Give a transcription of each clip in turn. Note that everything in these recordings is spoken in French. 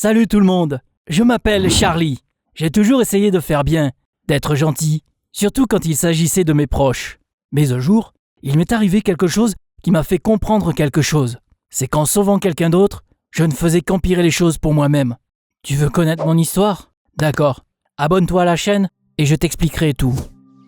Salut tout le monde, je m'appelle Charlie. J'ai toujours essayé de faire bien, d'être gentil, surtout quand il s'agissait de mes proches. Mais un jour, il m'est arrivé quelque chose qui m'a fait comprendre quelque chose. C'est qu'en sauvant quelqu'un d'autre, je ne faisais qu'empirer les choses pour moi-même. Tu veux connaître mon histoire ? D'accord. Abonne-toi à la chaîne et je t'expliquerai tout.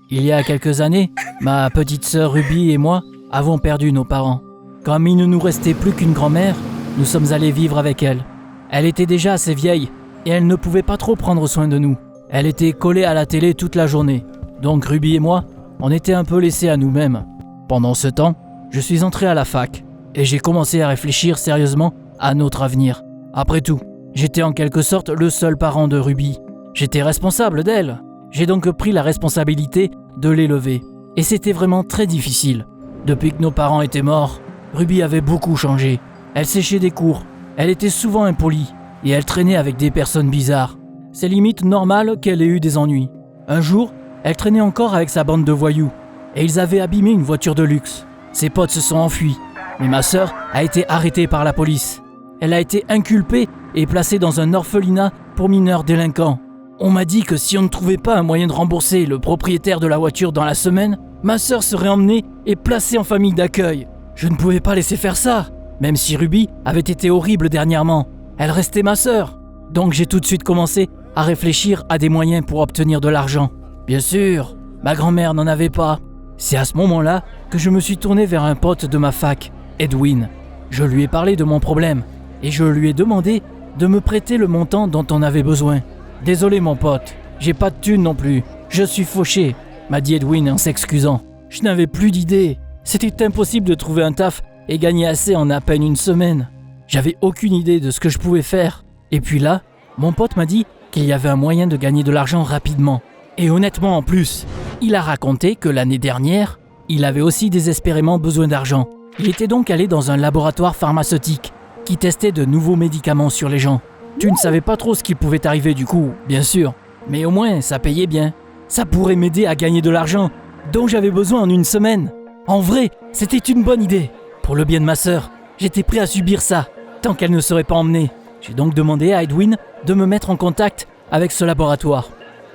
Il y a quelques années, ma petite sœur Ruby et moi avons perdu nos parents. Comme il ne nous restait plus qu'une grand-mère, nous sommes allés vivre avec elle. Elle était déjà assez vieille et elle ne pouvait pas trop prendre soin de nous. Elle était collée à la télé toute la journée. Donc Ruby et moi, on était un peu laissés à nous-mêmes. Pendant ce temps, je suis entré à la fac et j'ai commencé à réfléchir sérieusement à notre avenir. Après tout, j'étais en quelque sorte le seul parent de Ruby. J'étais responsable d'elle. J'ai donc pris la responsabilité de l'élever. Et c'était vraiment très difficile. Depuis que nos parents étaient morts, Ruby avait beaucoup changé. Elle séchait des cours, elle était souvent impolie et elle traînait avec des personnes bizarres. C'est limite normal qu'elle ait eu des ennuis. Un jour, elle traînait encore avec sa bande de voyous et ils avaient abîmé une voiture de luxe. Ses potes se sont enfuis, mais ma sœur a été arrêtée par la police. Elle a été inculpée et placée dans un orphelinat pour mineurs délinquants. On m'a dit que si on ne trouvait pas un moyen de rembourser le propriétaire de la voiture dans la semaine, ma sœur serait emmenée et placée en famille d'accueil. Je ne pouvais pas laisser faire ça. Même si Ruby avait été horrible dernièrement, elle restait ma sœur. Donc j'ai tout de suite commencé à réfléchir à des moyens pour obtenir de l'argent. Bien sûr, ma grand-mère n'en avait pas. C'est à ce moment-là que je me suis tourné vers un pote de ma fac, Edwin. Je lui ai parlé de mon problème et je lui ai demandé de me prêter le montant dont on avait besoin. « Désolé mon pote, j'ai pas de thune non plus, je suis fauché », m'a dit Edwin en s'excusant. Je n'avais plus d'idée, c'était impossible de trouver un taf et gagner assez en à peine une semaine. J'avais aucune idée de ce que je pouvais faire. Et puis là, mon pote m'a dit qu'il y avait un moyen de gagner de l'argent rapidement. Et honnêtement en plus, il a raconté que l'année dernière, il avait aussi désespérément besoin d'argent. Il était donc allé dans un laboratoire pharmaceutique qui testait de nouveaux médicaments sur les gens. Tu ne savais pas trop ce qui pouvait arriver du coup, bien sûr. Mais au moins, ça payait bien. Ça pourrait m'aider à gagner de l'argent dont j'avais besoin en une semaine. En vrai, c'était une bonne idée. Pour le bien de ma sœur, j'étais prêt à subir ça, tant qu'elle ne serait pas emmenée. J'ai donc demandé à Edwin de me mettre en contact avec ce laboratoire.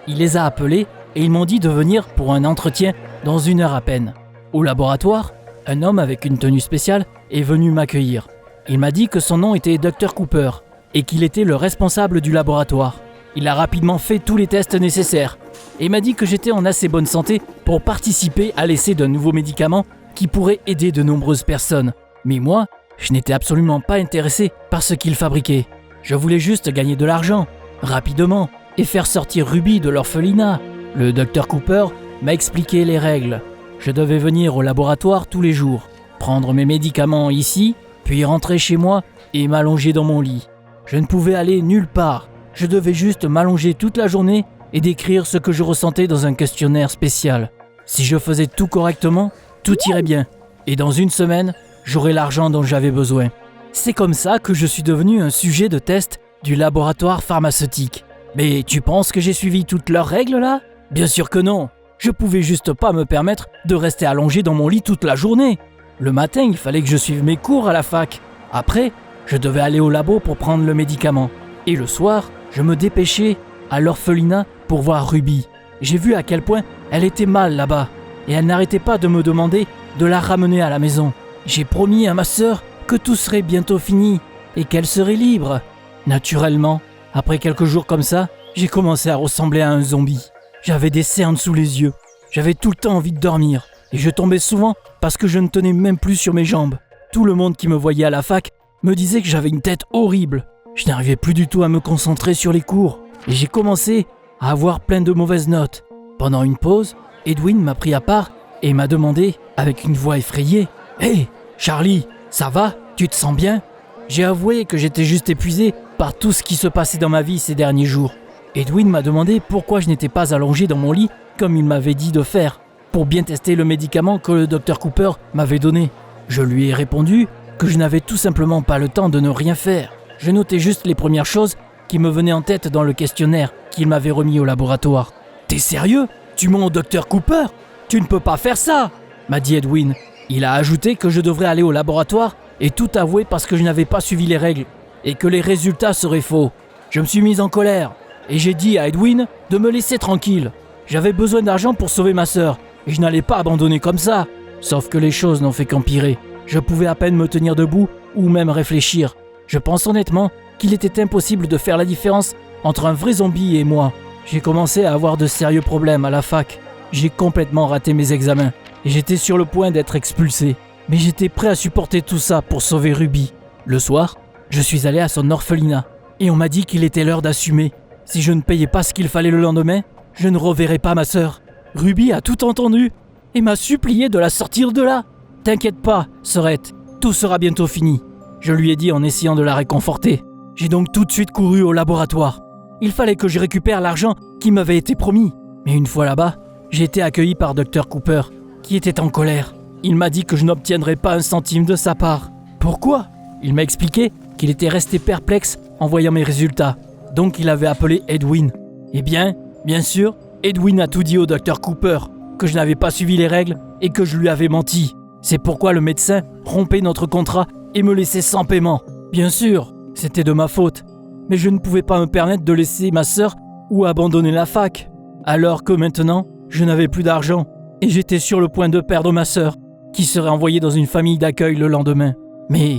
Il les a appelés et ils m'ont dit de venir pour un entretien dans 1 heure à peine. Au laboratoire, un homme avec une tenue spéciale est venu m'accueillir. Il m'a dit que son nom était Dr Cooper et qu'il était le responsable du laboratoire. Il a rapidement fait tous les tests nécessaires et m'a dit que j'étais en assez bonne santé pour participer à l'essai d'un nouveau médicament qui pourrait aider de nombreuses personnes. Mais moi, je n'étais absolument pas intéressé par ce qu'il fabriquait. Je voulais juste gagner de l'argent, rapidement, et faire sortir Ruby de l'orphelinat. Le Dr Cooper m'a expliqué les règles. Je devais venir au laboratoire tous les jours, prendre mes médicaments ici, puis rentrer chez moi et m'allonger dans mon lit. Je ne pouvais aller nulle part. Je devais juste m'allonger toute la journée et décrire ce que je ressentais dans un questionnaire spécial. Si je faisais tout correctement, tout irait bien. Et dans 1 semaine, j'aurais l'argent dont j'avais besoin. C'est comme ça que je suis devenu un sujet de test du laboratoire pharmaceutique. Mais tu penses que j'ai suivi toutes leurs règles là ? Bien sûr que non. Je pouvais juste pas me permettre de rester allongé dans mon lit toute la journée. Le matin, il fallait que je suive mes cours à la fac. Après, je devais aller au labo pour prendre le médicament. Et le soir, je me dépêchais à l'orphelinat pour voir Ruby. J'ai vu à quel point elle était mal là-bas. Et elle n'arrêtait pas de me demander de la ramener à la maison. J'ai promis à ma sœur que tout serait bientôt fini et qu'elle serait libre. Naturellement, après quelques jours comme ça, j'ai commencé à ressembler à un zombie. J'avais des cernes sous les yeux. J'avais tout le temps envie de dormir. Et je tombais souvent parce que je ne tenais même plus sur mes jambes. Tout le monde qui me voyait à la fac me disait que j'avais une tête horrible. Je n'arrivais plus du tout à me concentrer sur les cours. Et j'ai commencé à avoir plein de mauvaises notes. Pendant une pause, Edwin m'a pris à part et m'a demandé, avec une voix effrayée, « Hey, Charlie, ça va ? Tu te sens bien ?» J'ai avoué que j'étais juste épuisé par tout ce qui se passait dans ma vie ces derniers jours. Edwin m'a demandé pourquoi je n'étais pas allongé dans mon lit comme il m'avait dit de faire, pour bien tester le médicament que le Dr Cooper m'avait donné. Je lui ai répondu que je n'avais tout simplement pas le temps de ne rien faire. Je notais juste les premières choses qui me venaient en tête dans le questionnaire qu'il m'avait remis au laboratoire. « T'es sérieux ? Tu mens au Dr Cooper ? Tu ne peux pas faire ça !» m'a dit Edwin. Il a ajouté que je devrais aller au laboratoire et tout avouer parce que je n'avais pas suivi les règles et que les résultats seraient faux. Je me suis mise en colère et j'ai dit à Edwin de me laisser tranquille. J'avais besoin d'argent pour sauver ma sœur et je n'allais pas abandonner comme ça. Sauf que les choses n'ont fait qu'empirer. Je pouvais à peine me tenir debout ou même réfléchir. Je pense honnêtement qu'il était impossible de faire la différence entre un vrai zombie et moi. J'ai commencé à avoir de sérieux problèmes à la fac. J'ai complètement raté mes examens et j'étais sur le point d'être expulsé. Mais j'étais prêt à supporter tout ça pour sauver Ruby. Le soir, je suis allé à son orphelinat et on m'a dit qu'il était l'heure d'assumer. Si je ne payais pas ce qu'il fallait le lendemain, je ne reverrais pas ma sœur. Ruby a tout entendu et m'a supplié de la sortir de là. « T'inquiète pas, sœurette, tout sera bientôt fini. » Je lui ai dit en essayant de la réconforter. J'ai donc tout de suite couru au laboratoire. Il fallait que je récupère l'argent qui m'avait été promis. Mais une fois là-bas, j'ai été accueilli par Dr Cooper, qui était en colère. Il m'a dit que je n'obtiendrais pas un centime de sa part. Pourquoi ? Il m'a expliqué qu'il était resté perplexe en voyant mes résultats. Donc il avait appelé Edwin. Eh bien sûr, Edwin a tout dit au Dr Cooper, que je n'avais pas suivi les règles et que je lui avais menti. C'est pourquoi le médecin rompait notre contrat et me laissait sans paiement. Bien sûr, c'était de ma faute. Mais je ne pouvais pas me permettre de laisser ma sœur ou abandonner la fac. Alors que maintenant, je n'avais plus d'argent et j'étais sur le point de perdre ma sœur, qui serait envoyée dans une famille d'accueil le lendemain. Mais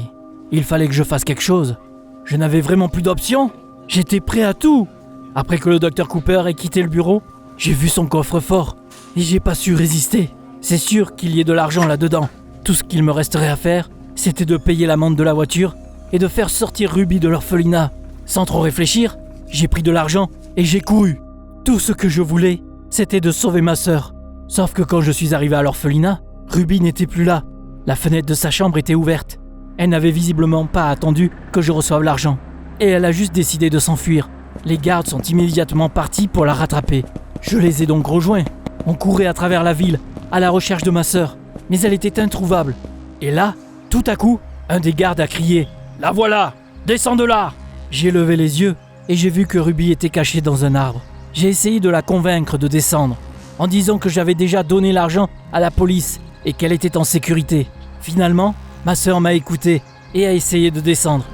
il fallait que je fasse quelque chose. Je n'avais vraiment plus d'options. J'étais prêt à tout. Après que le Dr Cooper ait quitté le bureau, j'ai vu son coffre-fort et j'ai pas su résister. C'est sûr qu'il y ait de l'argent là-dedans. Tout ce qu'il me resterait à faire, c'était de payer l'amende de la voiture et de faire sortir Ruby de l'orphelinat. Sans trop réfléchir, j'ai pris de l'argent et j'ai couru. Tout ce que je voulais, c'était de sauver ma sœur. Sauf que quand je suis arrivé à l'orphelinat, Ruby n'était plus là. La fenêtre de sa chambre était ouverte. Elle n'avait visiblement pas attendu que je reçoive l'argent. Et elle a juste décidé de s'enfuir. Les gardes sont immédiatement partis pour la rattraper. Je les ai donc rejoints. On courait à travers la ville, à la recherche de ma sœur. Mais elle était introuvable. Et là, tout à coup, un des gardes a crié « La voilà! Descends de là !» J'ai levé les yeux et j'ai vu que Ruby était cachée dans un arbre. J'ai essayé de la convaincre de descendre, en disant que j'avais déjà donné l'argent à la police et qu'elle était en sécurité. Finalement, ma sœur m'a écouté et a essayé de descendre.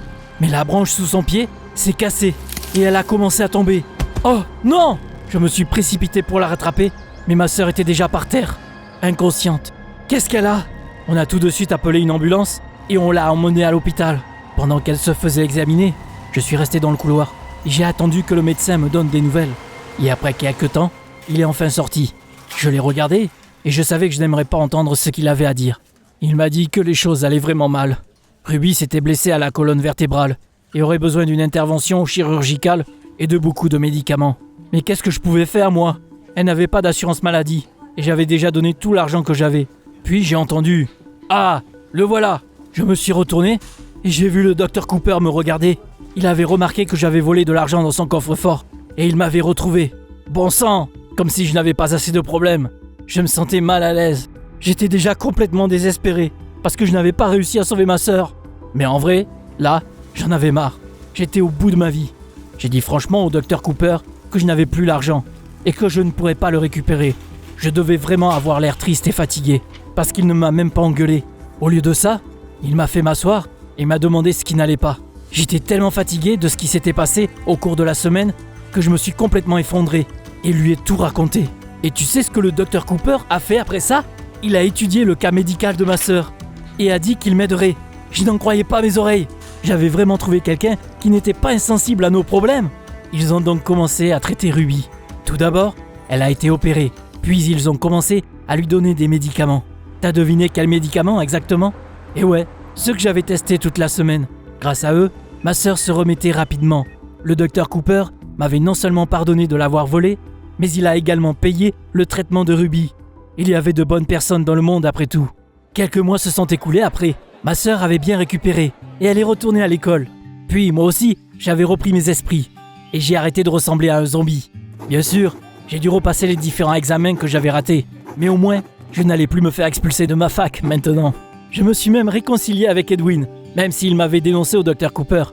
Mais la branche sous son pied s'est cassée et elle a commencé à tomber. Oh non! Je me suis précipité pour la rattraper, mais ma sœur était déjà par terre, inconsciente. Qu'est-ce qu'elle a? On a tout de suite appelé une ambulance et on l'a emmenée à l'hôpital. Pendant qu'elle se faisait examiner, je suis resté dans le couloir et j'ai attendu que le médecin me donne des nouvelles. Et après quelques temps, il est enfin sorti. Je l'ai regardé et je savais que je n'aimerais pas entendre ce qu'il avait à dire. Il m'a dit que les choses allaient vraiment mal. Ruby s'était blessée à la colonne vertébrale et aurait besoin d'une intervention chirurgicale et de beaucoup de médicaments. Mais qu'est-ce que je pouvais faire, moi? Elle n'avait pas d'assurance maladie et j'avais déjà donné tout l'argent que j'avais. Puis j'ai entendu « Ah, le voilà !» Je me suis retourné et j'ai vu le Dr Cooper me regarder. Il avait remarqué que j'avais volé de l'argent dans son coffre-fort et il m'avait retrouvé. Bon sang, comme si je n'avais pas assez de problèmes. Je me sentais mal à l'aise. J'étais déjà complètement désespéré parce que je n'avais pas réussi à sauver ma sœur. Mais en vrai, là, j'en avais marre. J'étais au bout de ma vie. J'ai dit franchement au Dr Cooper que je n'avais plus l'argent et que je ne pourrais pas le récupérer. Je devais vraiment avoir l'air triste et fatigué parce qu'il ne m'a même pas engueulé. Au lieu de ça, il m'a fait m'asseoir et m'a demandé ce qui n'allait pas. J'étais tellement fatigué de ce qui s'était passé au cours de la semaine que je me suis complètement effondré et lui ai tout raconté. Et tu sais ce que le Dr Cooper a fait après ça? Il a étudié le cas médical de ma sœur et a dit qu'il m'aiderait. Je n'en croyais pas mes oreilles. J'avais vraiment trouvé quelqu'un qui n'était pas insensible à nos problèmes. Ils ont donc commencé à traiter Ruby. Tout d'abord, elle a été opérée. Puis ils ont commencé à lui donner des médicaments. T'as deviné quels médicaments exactement? Et ouais, ceux que j'avais testés toute la semaine. Grâce à eux, ma sœur se remettait rapidement. Le Dr Cooper m'avait non seulement pardonné de l'avoir volé, mais il a également payé le traitement de Ruby. Il y avait de bonnes personnes dans le monde après tout. Quelques mois se sont écoulés après. Ma sœur avait bien récupéré et elle est retournée à l'école. Puis moi aussi, j'avais repris mes esprits et j'ai arrêté de ressembler à un zombie. Bien sûr, j'ai dû repasser les différents examens que j'avais ratés, mais au moins, je n'allais plus me faire expulser de ma fac maintenant. Je me suis même réconcilié avec Edwin, même s'il m'avait dénoncé au Dr Cooper.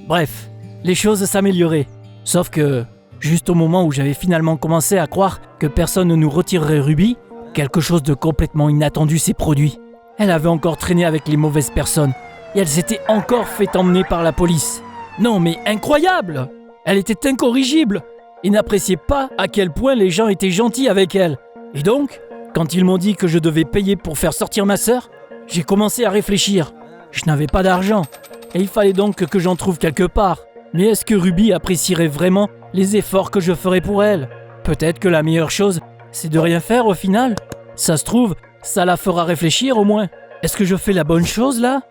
Bref, les choses s'amélioraient. Sauf que, juste au moment où j'avais finalement commencé à croire que personne ne nous retirerait Ruby, quelque chose de complètement inattendu s'est produit. Elle avait encore traîné avec les mauvaises personnes et elle s'était encore fait emmener par la police. Non mais incroyable! Elle était incorrigible et n'appréciait pas à quel point les gens étaient gentils avec elle. Et donc, quand ils m'ont dit que je devais payer pour faire sortir ma sœur, j'ai commencé à réfléchir. Je n'avais pas d'argent et il fallait donc que j'en trouve quelque part. Mais est-ce que Ruby apprécierait vraiment les efforts que je ferais pour elle? Peut-être que la meilleure chose, c'est de rien faire au final. Ça se trouve, ça la fera réfléchir au moins. Est-ce que je fais la bonne chose là ?